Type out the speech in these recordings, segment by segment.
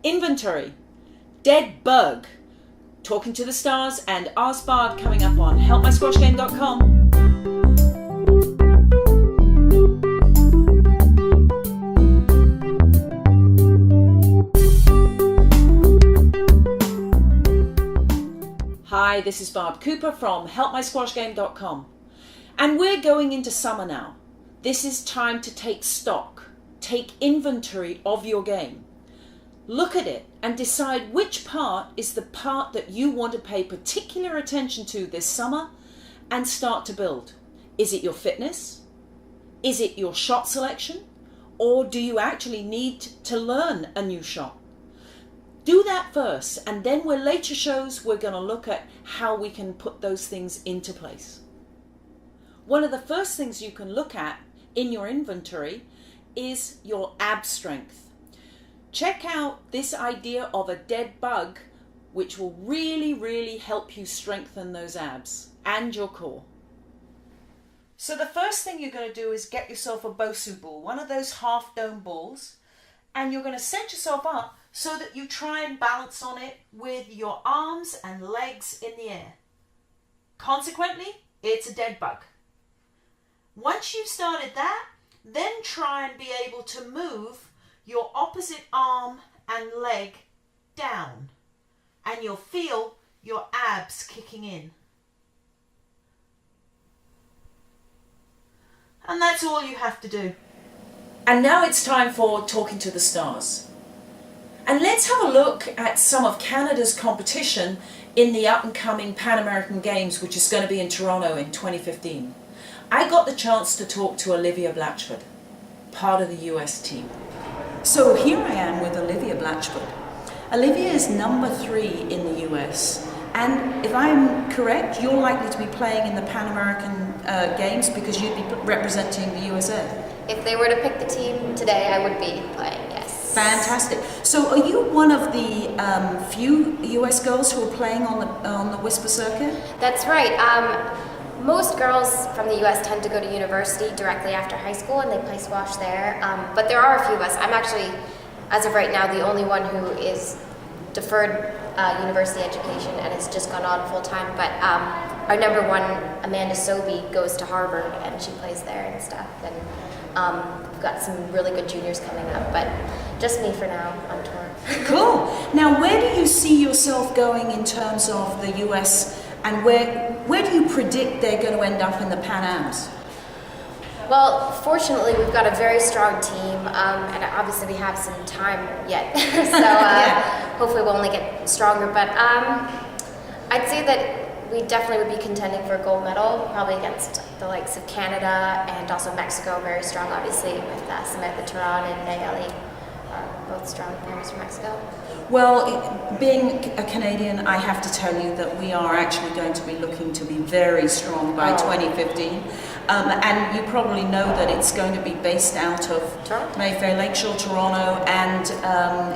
Inventory, dead bug, talking to the stars, and Ask Barb coming up on helpmysquashgame.com. Hi, this is Barb Cooper from helpmysquashgame.com, and we're going into summer now. This is time to take stock, take inventory of your game. Look at it and decide which part is the part that you want to pay particular attention to this summer and start to build. Is it your fitness? Is it your shot selection? Or do you actually need to learn a new shot? Do that first, and then with later shows we're going to look at how we can put those things into place. One of the first things you can look at in your inventory is your ab strength. Check out this idea of a dead bug, which will really help you strengthen those abs and your core. So the first thing you're going to do is get yourself a Bosu ball, one of those half dome balls, and you're going to set yourself up so that you try and balance on it with your arms and legs in the air. Consequently, it's a dead bug. Once you've started that, then try and be able to move your opposite arm and leg down, and you'll feel your abs kicking in. And that's all you have to do. And now it's time for Talking to the Stars. And let's have a look at some of Canada's competition in the up-and-coming Pan American Games, which is going to be in Toronto in 2015. I got the chance to talk to Olivia Blatchford, part of the US team. So here I am with Olivia Blatchford. Olivia is number 3 in the US, and if I'm correct, you're likely to be playing in the Pan American Games because you'd be representing the USA. If they were to pick the team today, I would be playing, yes. Fantastic. So are you one of the few US girls who are playing on the Whisper circuit? That's right. Most girls from the U.S. tend to go to university directly after high school, and they play squash there. But there are a few of us. I'm actually, as of right now, the only one who is deferred university education and has just gone on full time. But our number one, Amanda Sobey, goes to Harvard, and she plays there and stuff. And we've got some really good juniors coming up, but just me for now on tour. Cool. Now, where do you see yourself going in terms of the U.S., and where do you predict they're going to end up in the Pan Ams? Well, fortunately, we've got a very strong team, and obviously we have some time yet, so hopefully we'll only get stronger. But I'd say that we definitely would be contending for a gold medal, probably against the likes of Canada and also Mexico, very strong, obviously, with Samantha Turan and Nayeli, both strong players from Mexico. Well, being a Canadian, I have to tell you that we are actually going to be looking to be very strong by 2015. And you probably know that it's going to be based out of Toronto. Mayfair, Lakeshore, Toronto, and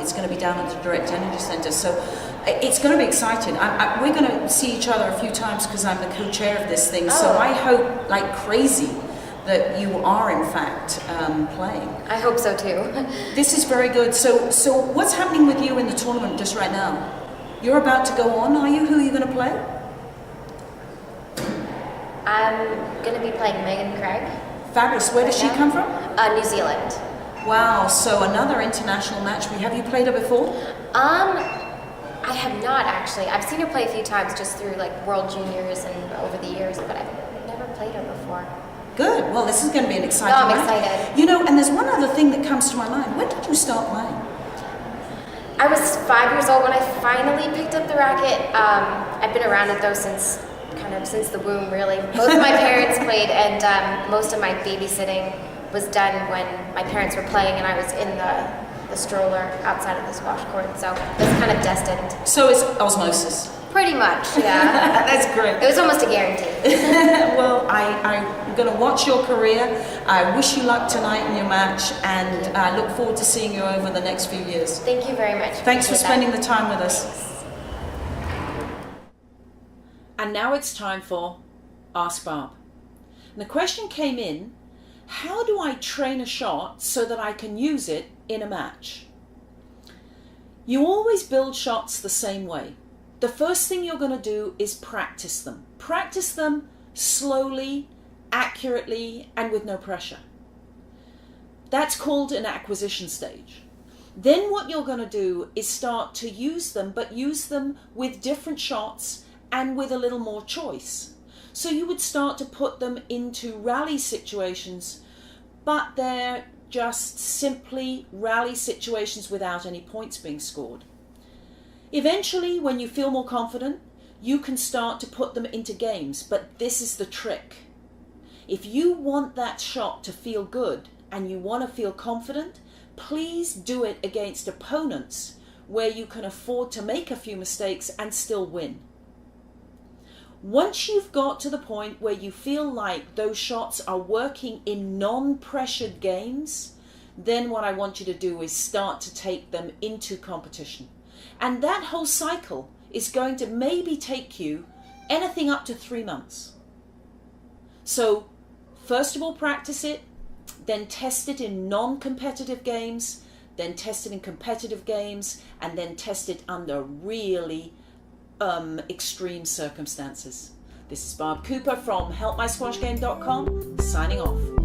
it's going to be down at the Direct Energy Centre. So it's going to be exciting. We're going to see each other a few times because I'm the co-chair of this thing. So I hope like crazy that you are in fact playing. I hope so too. This is very good. So what's happening with you in the tournament just right now? You're about to go on, are you? Who are you going to play? I'm going to be playing Megan Craig. Fabulous. Where does she come from? New Zealand. Wow, so another international match. Have you played her before? I have not actually. I've seen her play a few times just through like World Juniors and over the years, but I've never played her before. Good. Well, this is going to be an exciting match. I'm excited. You know, and there's one other thing that comes to my mind. When did you start playing? I was 5 years old when I finally picked up the racket. I've been around it though since the womb, really. Both of my parents played, and most of my babysitting was done when my parents were playing and I was in the stroller outside of the squash court. So it's kind of destined. So it's osmosis. Pretty much, yeah. That's great. It was almost a guarantee. Well, I'm going to watch your career. I wish you luck tonight in your match, and I look forward to seeing you over the next few years. Thank you very much. Thanks for spending the time with us. And now it's time for Ask Barb. And the question came in, how do I train a shot so that I can use it in a match? You always build shots the same way. The first thing you're going to do is practice them. Practice them slowly, accurately, and with no pressure. That's called an acquisition stage. Then what you're going to do is start to use them, but use them with different shots and with a little more choice. So you would start to put them into rally situations, but they're just simply rally situations without any points being scored. Eventually, when you feel more confident, you can start to put them into games, but this is the trick. If you want that shot to feel good and you want to feel confident, please do it against opponents where you can afford to make a few mistakes and still win. Once you've got to the point where you feel like those shots are working in non-pressured games, then what I want you to do is start to take them into competition. And that whole cycle is going to maybe take you anything up to 3 months. So first of all, practice it, then test it in non-competitive games, then test it in competitive games, and then test it under really extreme circumstances. This is Barb Cooper from helpmysquashgame.com, signing off.